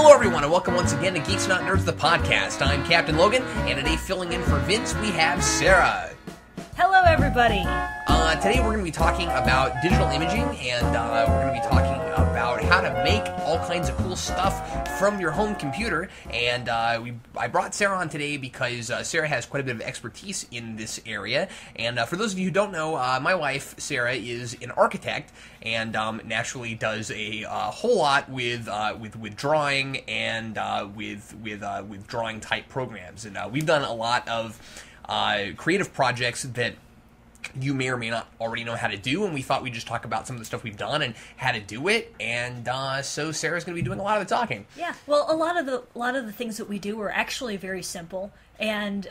Hello, everyone, and welcome once again to Geeks Not Nerds, the podcast. I'm Captain Logan, and today, filling in for Vince, we have Sarah. Hello, everybody. Today, we're going to be talking about digital imaging, and we're going to be talking about how to make all kinds of cool stuff from your home computer. And I brought Sarah on today because Sarah has quite a bit of expertise in this area. And for those of you who don't know, my wife, Sarah, is an architect, and naturally does a whole lot with drawing and with drawing type programs. And we've done a lot of creative projects that you may or may not already know how to do, and we thought we'd just talk about some of the stuff we've done and how to do it. And so Sarah's going to be doing a lot of the talking. Yeah, well, a lot of the things that we do are actually very simple, and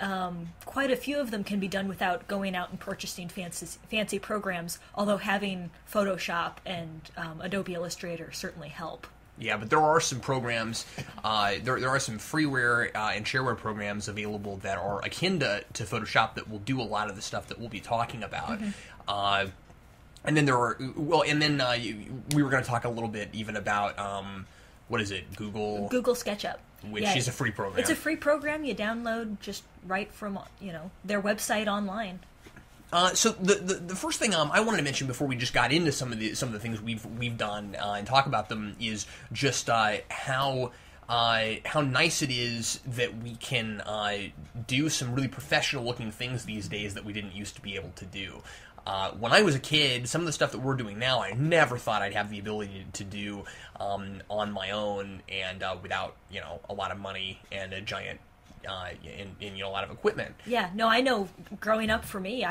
quite a few of them can be done without going out and purchasing fancy programs. Although having Photoshop and Adobe Illustrator certainly help. Yeah, but there are some programs, there are some freeware and shareware programs available that are akin to Photoshop that will do a lot of the stuff that we'll be talking about. Mm-hmm. And then we were going to talk a little bit even about, what is it, Google SketchUp. Which is a free program. It's a free program you download just right from, their website online. So the first thing I wanted to mention before we just got into some of the things we've done and talk about them is just how nice it is that we can do some really professional looking things these days that we didn't used to be able to do. When I was a kid, some of the stuff that we're doing now, I never thought I'd have the ability to do on my own and without a lot of money and a giant in a lot of equipment. Yeah, no, I know. Growing up for me,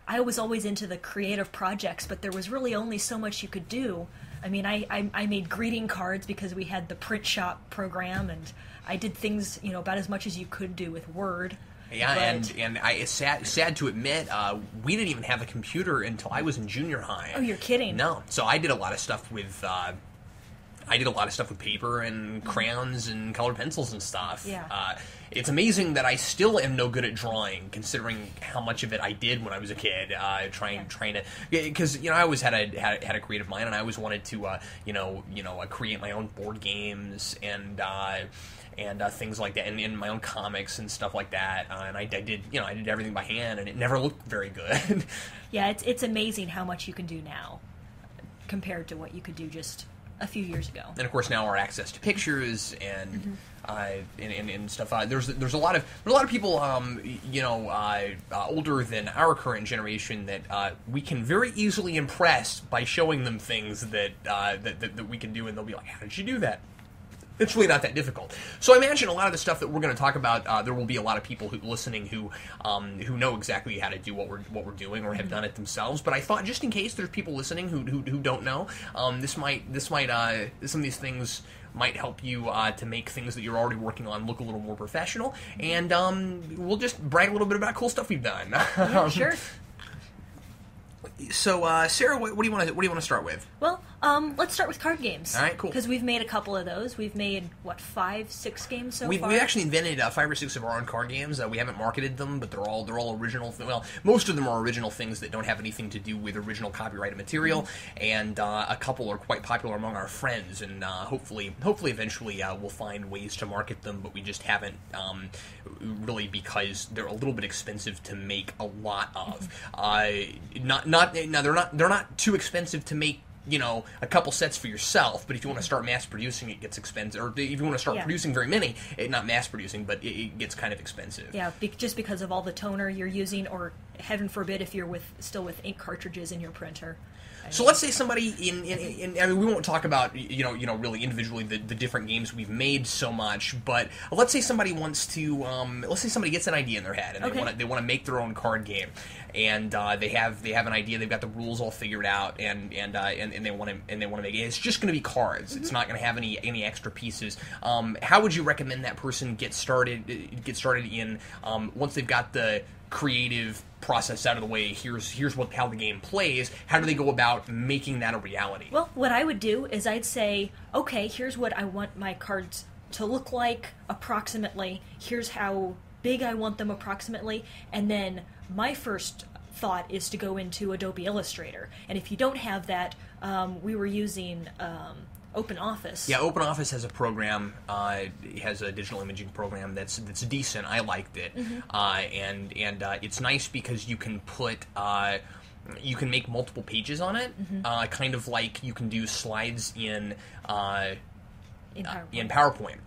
I was always into the creative projects, but there was really only so much you could do. I mean, I made greeting cards because we had the print shop program, and I did things, about as much as you could do with Word. Yeah, and it's sad to admit, we didn't even have a computer until I was in junior high. Oh, you're kidding. No, so I did a lot of stuff with paper and crayons and colored pencils and stuff. Yeah. It's amazing that I still am no good at drawing, considering how much of it I did when I was a kid. Trying to, because I always had a creative mind, and I always wanted to create my own board games and things like that, and in my own comics and stuff like that. And I did everything by hand, and it never looked very good. Yeah, it's amazing how much you can do now compared to what you could do just a few years ago. And of course, now our access to pictures and and stuff. There's a lot of people older than our current generation that we can very easily impress by showing them things that we can do, and they'll be like, "How did you do that?" It's really not that difficult. So I imagine a lot of the stuff that we're going to talk about, there will be a lot of people listening who know exactly how to do what we're doing or have done it themselves. But I thought, just in case there's people listening who don't know, some of these things might help you to make things that you're already working on look a little more professional. And we'll just brag a little bit about cool stuff we've done. Yeah, sure. So, Sarah, what do you want to start with? Well, let's start with card games. All right, cool. Because we've made a couple of those. We've made, 5, 6 games so far? We actually invented 5 or 6 of our own card games. We haven't marketed them, but they're all original. Well, most of them are original things that don't have anything to do with original copyrighted material, and a couple are quite popular among our friends. And hopefully, eventually, we'll find ways to market them. But we just haven't really, because they're a little bit expensive to make a lot of. They're not too expensive to make, a couple sets for yourself, but if you want to start mass producing, it gets expensive. Or if you want to start producing very many, not mass producing, but it gets kind of expensive. Yeah, just because of all the toner you're using, or heaven forbid if you're still with ink cartridges in your printer. So let's say somebody I mean, we won't talk about really individually the different games we've made so much, but let's say somebody wants to let's say somebody gets an idea in their head and they want to make their own card game, and they have an idea, they've got the rules all figured out, and they want to make it. It's just going to be cards. It's not going to have any extra pieces. How would you recommend that person get started in once they've got the creative process out of the way? Here's how the game plays. How do they go about making that a reality? Well, what I would do is I'd say, okay, here's what I want my cards to look like approximately. Here's how big I want them approximately. And then my first thought is to go into Adobe Illustrator. And if you don't have that, we were using Open Office. Yeah, Open Office has a program. It has a digital imaging program that's decent. I liked it, and it's nice because you can put. You can make multiple pages on it, kind of like you can do slides in PowerPoint.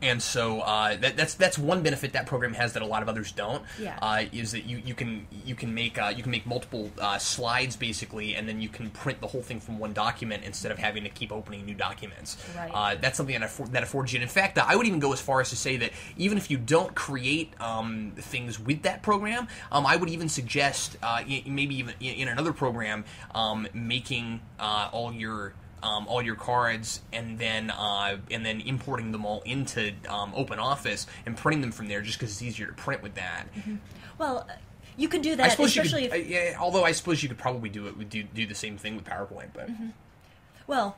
And so that's one benefit that program has that a lot of others don't. Yeah. Is that you can make multiple slides basically, and then you can print the whole thing from one document instead of having to keep opening new documents. Right. That's something that affords you. And in fact, I would even go as far as to say that even if you don't create things with that program, I would even suggest maybe even in another program making all your cards and then importing them all into Open Office and printing them from there, just because it's easier to print with that. Well, you can do that, I suppose especially you could, although I suppose you could probably do the same thing with PowerPoint, but well,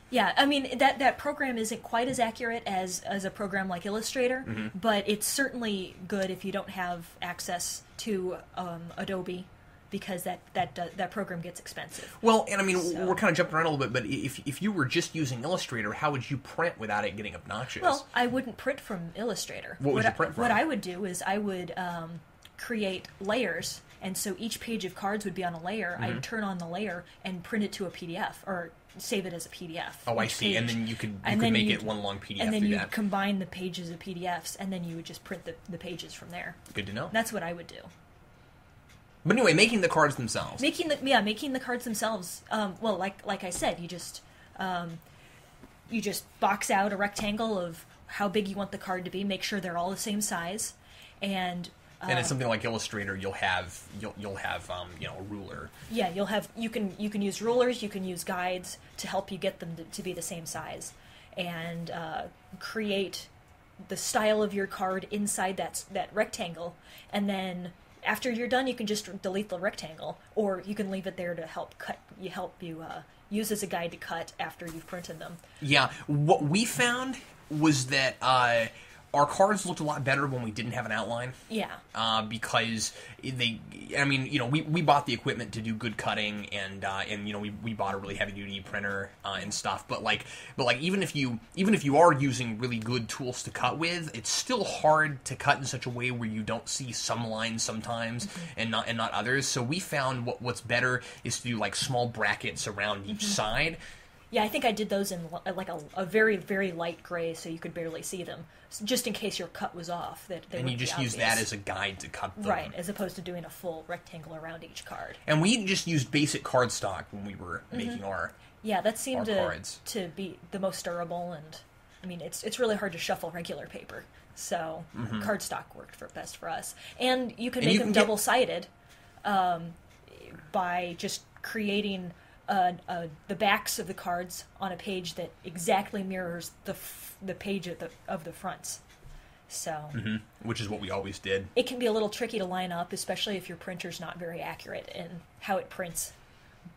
yeah. I mean that program isn't quite as accurate as a program like Illustrator, but it's certainly good if you don't have access to Adobe. Because that program gets expensive. Well, and I mean, we're kind of jumping around a little bit, but if you were just using Illustrator, how would you print without it getting obnoxious? Well, I wouldn't print from Illustrator. What would you print from? What I would do is I would create layers, and so each page of cards would be on a layer. I'd turn on the layer and print it to a PDF, or save it as a PDF. Oh, I see. Page. And then you could make it one long PDF. And then through you that. combine the pages of PDFs, and then you would just print the pages from there. Good to know. That's what I would do. But anyway, making the cards themselves. Making the cards themselves. Well, like I said, you just box out a rectangle of how big you want the card to be. Make sure they're all the same size, and it's something like Illustrator. You'll have a ruler. Yeah, you can use rulers. You can use guides to help you get them to be the same size, and create the style of your card inside that rectangle, and then. After you're done, you can just delete the rectangle, or you can leave it there to help you use as a guide to cut after you've printed them. Yeah, what we found was that our cards looked a lot better when we didn't have an outline. Yeah. Because we bought the equipment to do good cutting, and we bought a really heavy duty printer and stuff. But even if you are using really good tools to cut with, it's still hard to cut in such a way where you don't see some lines sometimes and not others. So we found what's better is to do like small brackets around each side. Yeah, I think I did those in like a very, very light gray, so you could barely see them, just in case your cut was off. And you just use that as a guide to cut them. Right, as opposed to doing a full rectangle around each card. And we just used basic cardstock when we were making our Yeah, that seemed cards. to be the most durable, and I mean, it's really hard to shuffle regular paper, so cardstock worked best for us. And you can make them double-sided by just creating the backs of the cards on a page that exactly mirrors the page of the fronts. So, which is what we always did. It can be a little tricky to line up, especially if your printer's not very accurate in how it prints.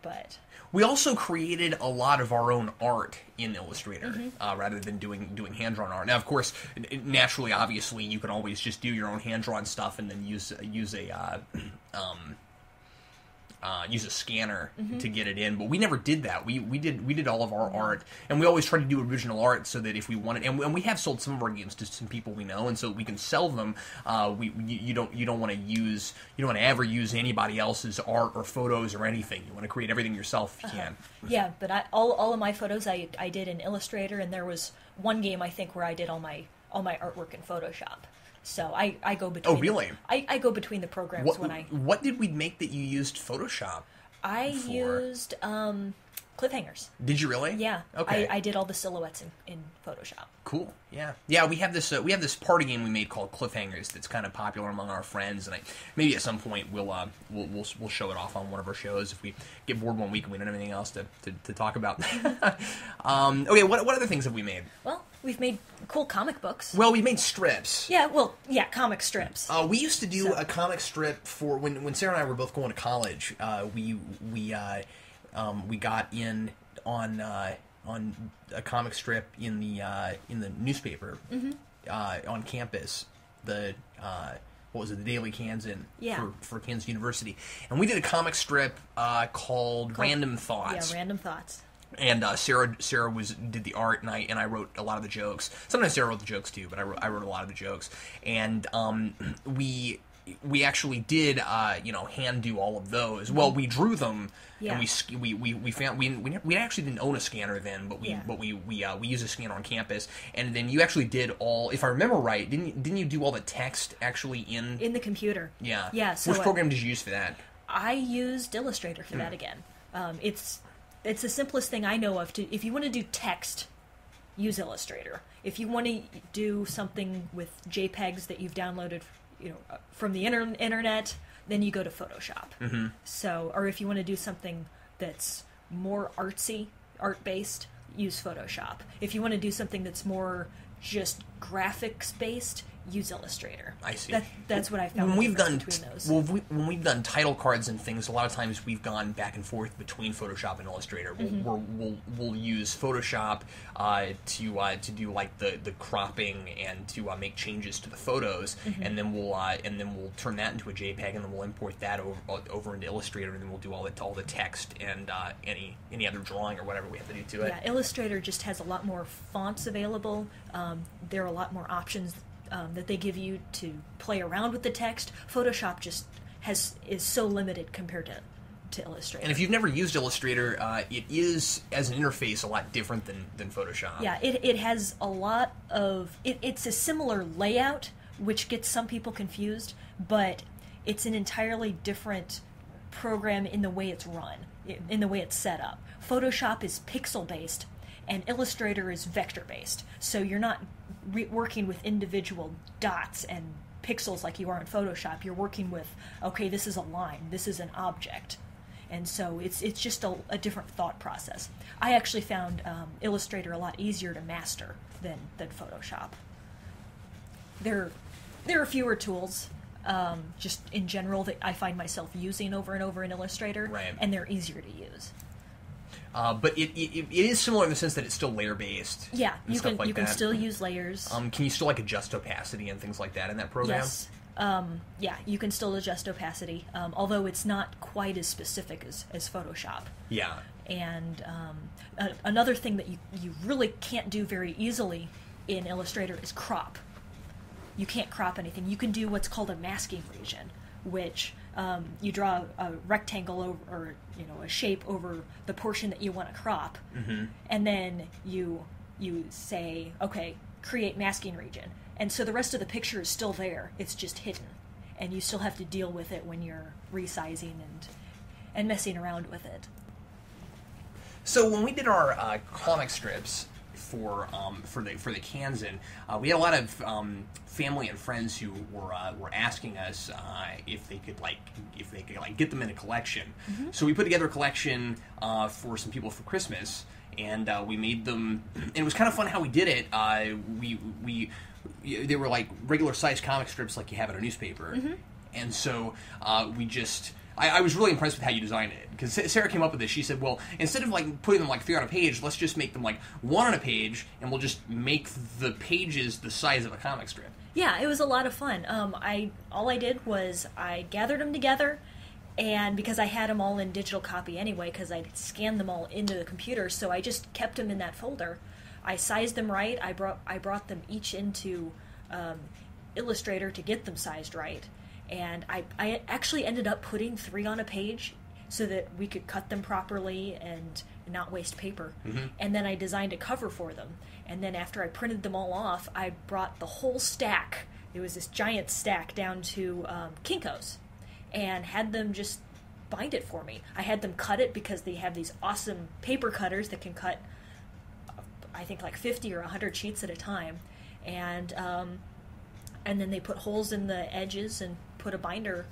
But we also created a lot of our own art in Illustrator rather than doing hand-drawn art. Now, of course, naturally, obviously, you can always just do your own hand-drawn stuff and then use a scanner to get it in, but we never did that. We did all of our art, and we always try to do original art so that if we wanted, and we have sold some of our games to some people we know, and so we can sell them. You don't want to ever use anybody else's art or photos or anything. You want to create everything yourself if you can. Yeah, but all of my photos I did in Illustrator, and there was one game I think where I did all my artwork in Photoshop. So I go between. Oh, really? I go between the programs when I. What did we make that you used Photoshop? I used cliffhangers. Did you really? Yeah. Okay. I did all the silhouettes in Photoshop. Cool. Yeah. We have this party game we made called Cliffhangers that's kind of popular among our friends, and maybe at some point we'll show it off on one of our shows if we get bored one week and we don't have anything else to talk about. Okay. What other things have we made? Well, we've made cool comic books. Well, we made strips. Yeah. Comic strips. We used to do a comic strip for when Sarah and I were both going to college. We got in on a comic strip in the newspaper on campus. The what was it? The Daily Kansan for Kansas University, and we did a comic strip called Random Thoughts. Yeah, Random Thoughts. And Sarah did the art, and I wrote a lot of the jokes. Sometimes Sarah wrote the jokes too, but I wrote a lot of the jokes. And we actually did hand do all of those. Well, we drew them, and we found we actually didn't own a scanner then, but we used a scanner on campus. And then you actually did all, if I remember right, didn't you do all the text actually in the computer? Yeah. Yeah. So which program did you use for that? I used Illustrator for that again. It's the simplest thing I know of. If you want to do text, use Illustrator. If you want to do something with JPEGs that you've downloaded, from the internet, then you go to Photoshop. Mm-hmm. So, or if you want to do something that's more artsy, art-based, use Photoshop. If you want to do something that's more just graphics-based, use Illustrator. I see. That's what I found. When we've done between those. when we've done title cards and things, a lot of times we've gone back and forth between Photoshop and Illustrator. We'll use Photoshop to do like the cropping and to make changes to the photos, and then we'll turn that into a JPEG, and then we'll import that over into Illustrator, and then we'll do all the text and any other drawing or whatever we have to do to it. Yeah, Illustrator just has a lot more fonts available. There are a lot more options that they give you to play around with the text. Photoshop just is so limited compared to Illustrator. And if you've never used Illustrator, it is, as an interface, a lot different than Photoshop. Yeah, it has a lot of... It's a similar layout, which gets some people confused, but it's an entirely different program in the way it's run, in the way it's set up. Photoshop is pixel-based, and Illustrator is vector-based. So you're not working with individual dots and pixels like you are in Photoshop. You're working with, okay, this is a line, this is an object. And so it's just a different thought process. I actually found Illustrator a lot easier to master than Photoshop. There are fewer tools, just in general, that I find myself using over and over in Illustrator, right. And they're easier to use. But it is similar in the sense that it's still layer based. Yeah, you can still use layers. Can you still adjust opacity and things like that in that program? Yes. Yeah, you can still adjust opacity, although it's not quite as specific as Photoshop. Yeah. And another thing that you really can't do very easily in Illustrator is crop. You can't crop anything. You can do what's called a masking region, which you draw a rectangle over, or a shape over the portion that you want to crop, and then you say, okay, create masking region, and so the rest of the picture is still there. It's just hidden, and you still have to deal with it when you're resizing and messing around with it. So when we did our comic strips for the Kansan, we had a lot of family and friends who were asking us if they could get them in a collection. So we put together a collection for some people for Christmas, and we made them. And it was kind of fun how we did it. They were like regular sized comic strips like you have in a newspaper, and so we just. I was really impressed with how you designed it, because Sarah came up with this. She said, well, instead of like putting them like 3 on a page, let's just make them like 1 on a page, and we'll just make the pages the size of a comic strip. Yeah, it was a lot of fun. All I did was I gathered them together, and because I had them all in digital copy anyway, because I scanned them all into the computer, so I just kept them in that folder. I sized them right. I brought them each into Illustrator to get them sized right. And I actually ended up putting 3 on a page so that we could cut them properly and not waste paper. And then I designed a cover for them. And then after I printed them all off, I brought the whole stack, it was this giant stack, down to Kinko's and had them just bind it for me. I had them cut it because they have these awesome paper cutters that can cut, I think, like 50 or 100 sheets at a time. And then they put holes in the edges and put a binder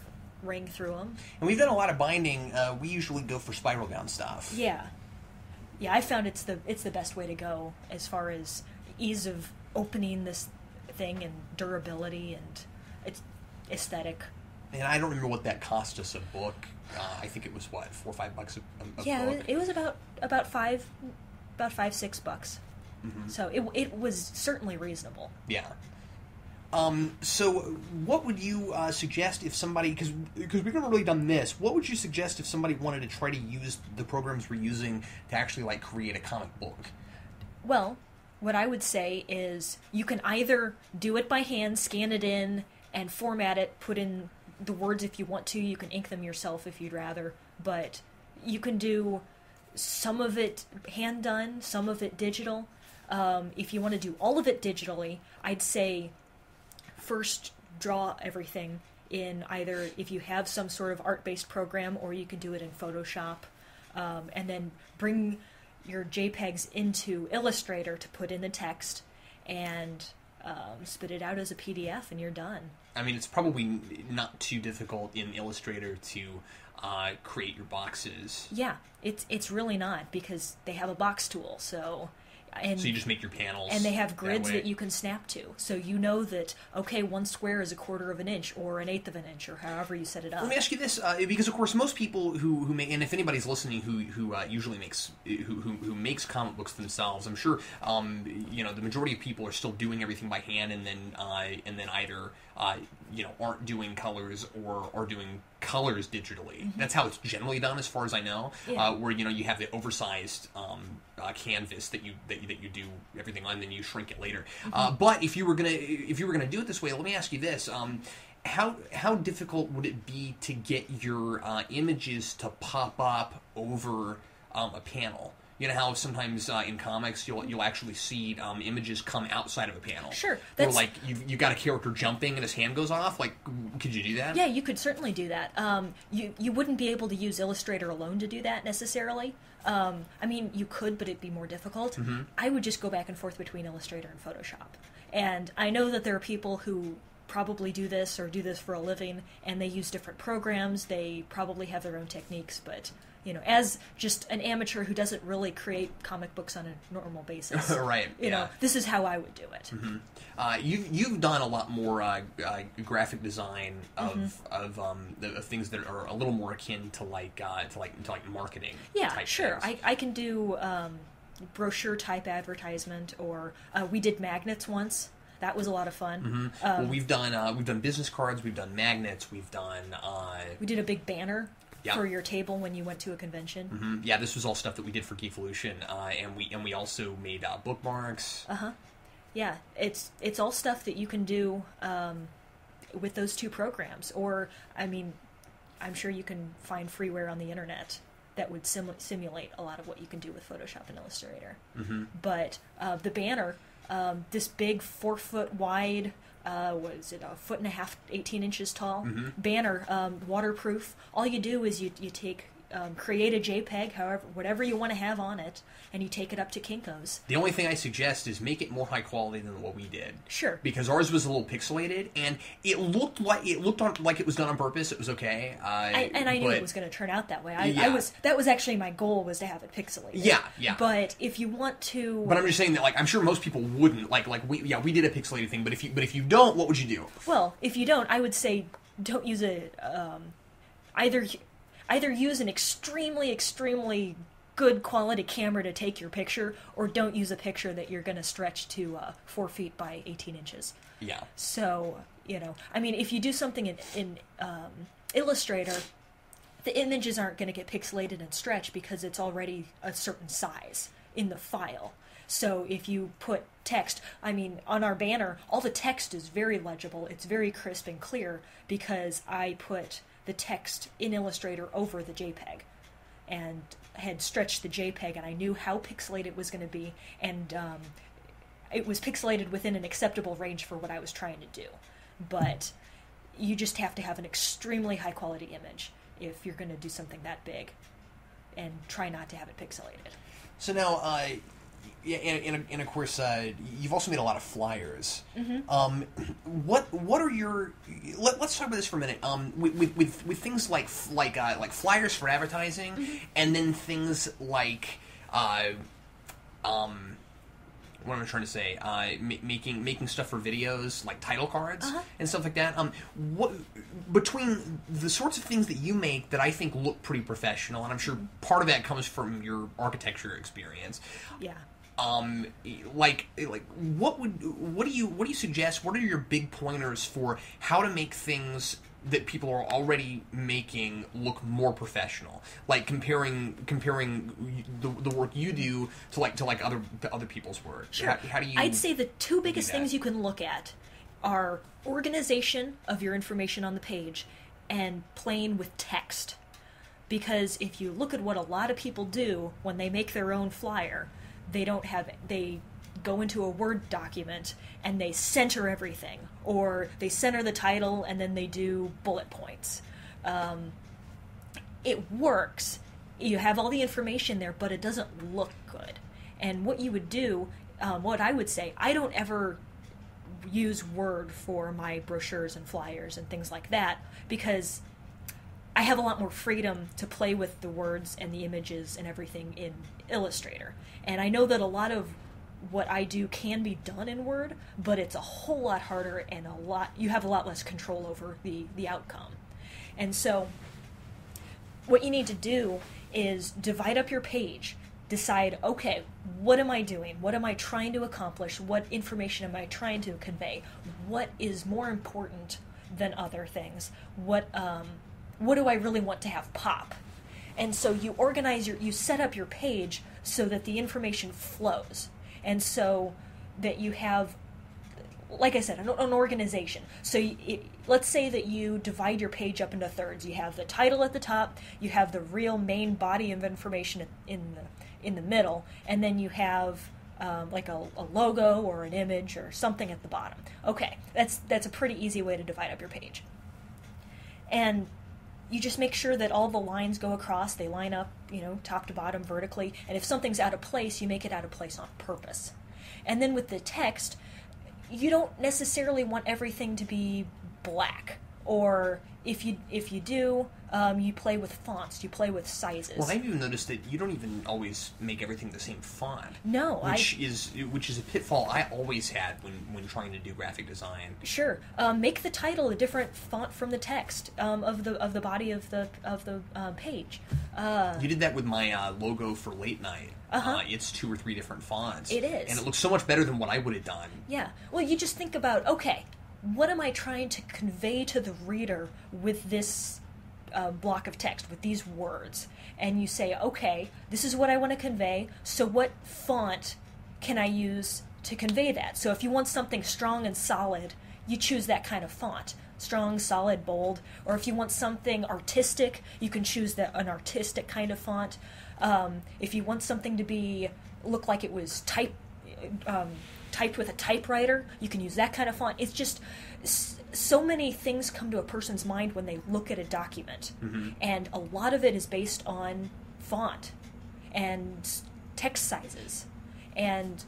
ring through them. And we've done a lot of binding. We usually go for spiral bound stuff. Yeah, I found it's the best way to go as far as ease of opening this thing and durability and it's aesthetic. And I don't remember what that cost us a book. I think it was what, $4 or $5 a book. Yeah, it was about $5, $6. So it was certainly reasonable. Yeah. So what would you suggest if somebody, because we've never really done this, what would you suggest if somebody wanted to try to use the programs we're using to actually like create a comic book? Well, what I would say is you can either do it by hand, scan it in, and format it, put in the words if you want to. You can ink them yourself if you'd rather, but you can do some of it hand done, some of it digital. If you want to do all of it digitally, I'd say first draw everything in either, if you have some sort of art-based program, or you can do it in Photoshop, and then bring your JPEGs into Illustrator to put in the text, and spit it out as a PDF, and you're done. I mean, it's probably not too difficult in Illustrator to create your boxes. Yeah, it's really not, because they have a box tool, so you just make your panels, and they have grids that you can snap to, so you know that, okay, one square is 1/4 of an inch or 1/8 of an inch, or however you set it up. Let me ask you this, because of course most people who make, and if anybody's listening who usually makes who makes comic books themselves, I'm sure the majority of people are still doing everything by hand, and then either aren't doing colors or are doing colors digitally. Mm-hmm. That's how it's generally done, as far as I know. Yeah. Where you have the oversized canvas that you do everything on, and then you shrink it later. Mm-hmm. But if you were gonna do it this way, let me ask you this: how difficult would it be to get your images to pop up over a panel? You know how sometimes in comics you'll actually see images come outside of a panel. Sure. Or like you got a character jumping and his hand goes off. Like, could you do that? Yeah, you could certainly do that. You wouldn't be able to use Illustrator alone to do that necessarily. I mean, you could, but it'd be more difficult. Mm-hmm. I would just go back and forth between Illustrator and Photoshop. And I know that there are people who probably do this or do this for a living, and they use different programs. They probably have their own techniques, but as just an amateur who doesn't really create comic books on a normal basis, right? This is how I would do it. Mm-hmm. You've done a lot more graphic design of things that are a little more akin to like marketing. Yeah, type sure. things. I can do brochure type advertisement, or we did magnets once. That was a lot of fun. Mm-hmm. Well, we've done business cards, we've done magnets, we've done. We did a big banner. Yep. For your table when you went to a convention. Mm-hmm. Yeah, this was all stuff that we did for Geekvolution, and we also made bookmarks. Yeah, it's all stuff that you can do with those two programs. Or, I mean, I'm sure you can find freeware on the internet that would simulate a lot of what you can do with Photoshop and Illustrator. Mm-hmm. But the banner, this big 4-foot wide. Was it 1.5 feet, 18 inches tall? Mm-hmm. Banner, waterproof. All you do is you take, create a JPEG, whatever you want to have on it, and you take it up to Kinko's. The only thing I suggest is make it more high quality than what we did. Sure. Because ours was a little pixelated, and it looked like it was done on purpose. It was okay. I knew it was going to turn out that way. That was actually my goal, was to have it pixelated. Yeah. But if you want to, but I'm just saying that I'm sure most people wouldn't we did a pixelated thing. But if you don't, what would you do? Well, if you don't, I would say don't use either use an extremely good quality camera to take your picture, or don't use a picture that you're going to stretch to 4 feet by 18 inches. Yeah. So, I mean, if you do something in Illustrator, the images aren't going to get pixelated and stretched because it's already a certain size in the file. So if you put text, I mean, on our banner, all the text is very legible. It's very crisp and clear because I put the text in Illustrator over the JPEG and had stretched the JPEG, and I knew how pixelated it was going to be, and it was pixelated within an acceptable range for what I was trying to do. But you just have to have an extremely high quality image if you're going to do something that big, and try not to have it pixelated. So now, and of course, you've also made a lot of flyers. Mm-hmm. What are your? Let's talk about this for a minute. With things like flyers for advertising, mm-hmm. and then things like what am I trying to say? Making stuff for videos, like title cards and stuff like that. What between the sorts of things that you make that I think look pretty professional, and I'm sure part of that comes from your architecture experience. Yeah. like what do you suggest? What are your big pointers for how to make things that people are already making look more professional? Like comparing the work you do to other people's work. Sure. How do you? I'd say the two biggest things you can look at are organization of your information on the page and playing with text. Because if you look at what a lot of people do when they make their own flyer, they go into a Word document and they center everything, or they center the title and then they do bullet points. It works. You have all the information there, but it doesn't look good. And what you would do, what I would say, I don't ever use Word for my brochures and flyers and things like that, because I have a lot more freedom to play with the words and the images and everything in Illustrator. And I know that a lot of what I do can be done in Word, but it's a whole lot harder and you have a lot less control over the outcome. And so what you need to do is divide up your page. Decide, okay, what am I doing? What am I trying to accomplish? What information am I trying to convey? What is more important than other things? What do I really want to have pop? And so you you set up your page so that the information flows, and so that you have, like I said, an organization. So let's say that you divide your page up into thirds. You have the title at the top, you have the real main body of information in the middle, and then you have like a logo or an image or something at the bottom. Okay, that's a pretty easy way to divide up your page. And you just make sure that all the lines go across, they line up, top to bottom vertically, and if something's out of place, you make it out of place on purpose. And then with the text, you don't necessarily want everything to be black, or if you do, you play with fonts, you play with sizes. Well, I've even noticed that you don't even always make everything the same font. No, which is a pitfall I always had when trying to do graphic design. Sure, make the title a different font from the text of the body of the page. You did that with my logo for Late Night. It's 2 or 3 different fonts. It is, and it looks so much better than what I would have done. Yeah. Well, you just think about, okay, what am I trying to convey to the reader with this block of text, with these words? And you say, okay, this is what I want to convey, so what font can I use to convey that? So if you want something strong and solid, you choose that kind of font. Strong, solid, bold. Or if you want something artistic, you can choose an artistic kind of font. If you want something to look like it was typed with a typewriter, you can use that kind of font. It's just so many things come to a person's mind when they look at a document, and a lot of it is based on font and text sizes. And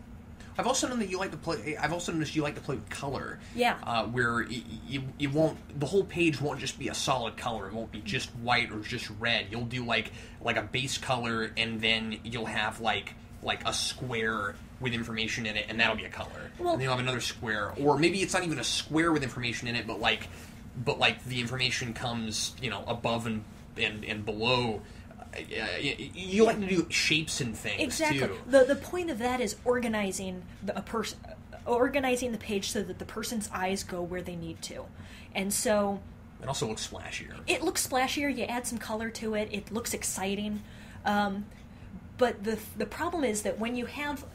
I've also known that you like to play. I've also noticed you like to play with color. Yeah. Where it won't. The whole page won't just be a solid color. It won't be just white or just red. You'll do like a base color, and then you'll have like a square with information in it, and that'll be a color. Well, and then you'll have another square, or maybe it's not even a square with information in it, but like the information comes, above and below. You like to do shapes and things. Exactly. Too. The point of that is organizing the page so that the person's eyes go where they need to, and so it also looks splashier. It looks splashier. You add some color to it. It looks exciting. But the problem is that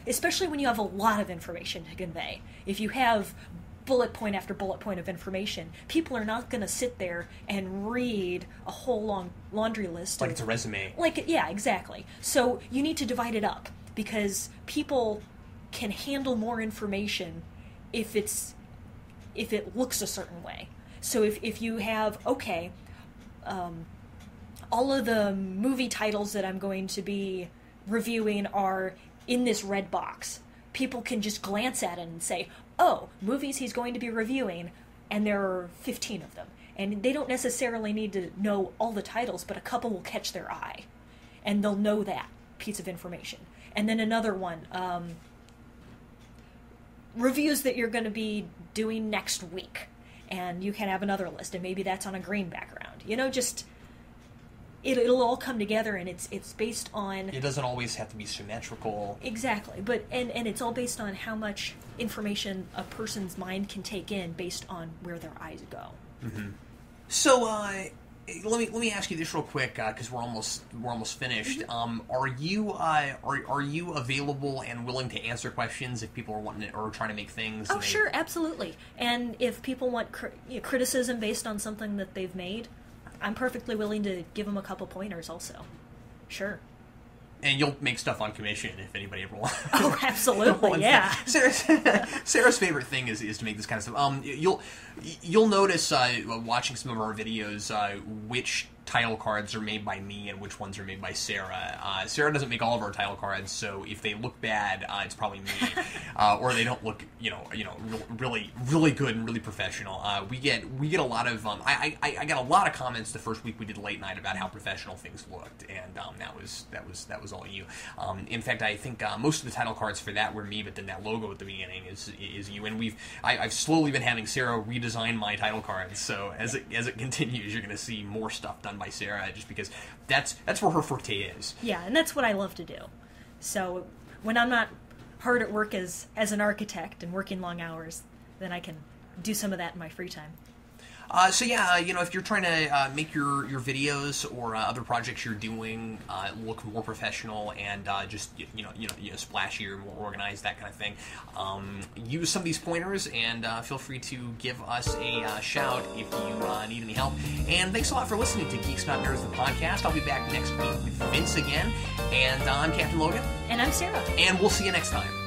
especially when you have a lot of information to convey, if you have bullet point after bullet point of information, people are not going to sit there and read a whole long laundry list. Like it's a resume. Yeah, exactly. So you need to divide it up, because people can handle more information if it looks a certain way. So if you have, all of the movie titles that I'm going to be reviewing are in this red box, people can just glance at it and say, oh, movies he's going to be reviewing, and there are 15 of them. And they don't necessarily need to know all the titles, but a couple will catch their eye, and they'll know that piece of information. And then another one, reviews that you're going to be doing next week, and you can have another list, and maybe that's on a green background. Just it'll all come together, and it's based on... It doesn't always have to be symmetrical. Exactly, but and it's all based on how much information a person's mind can take in based on where their eyes go. Mm-hmm. So, let me ask you this real quick, because we're almost finished. Mm-hmm. Are you available and willing to answer questions if people are wanting it or trying to make things? Oh, sure, absolutely. And if people want criticism based on something that they've made, I'm perfectly willing to give them a couple pointers also. Sure. And you'll make stuff on commission if anybody ever wants. Oh, absolutely, yeah. Sarah's favorite thing is to make this kind of stuff. You'll notice watching some of our videos which title cards are made by me and which ones are made by Sarah. Sarah doesn't make all of our title cards, so if they look bad, it's probably me, or they don't look really good and really professional. We get a lot of I got a lot of comments the first week we did Late Night about how professional things looked, and that was all you. In fact, I think most of the title cards for that were me, but then that logo at the beginning is you. And I've slowly been having Sarah redesign my title cards, so as it continues, you're going to see more stuff done by Sarah, just because that's where her forte is. Yeah, and that's what I love to do. So when I'm not hard at work as an architect and working long hours, then I can do some of that in my free time. So yeah, if you're trying to make your videos or other projects you're doing look more professional and just splashier, more organized, that kind of thing, use some of these pointers and feel free to give us a shout if you need any help. And thanks a lot for listening to Geeks Not Nerds, the podcast. I'll be back next week with Vince again, and I'm Captain Logan, and I'm Sarah, and we'll see you next time.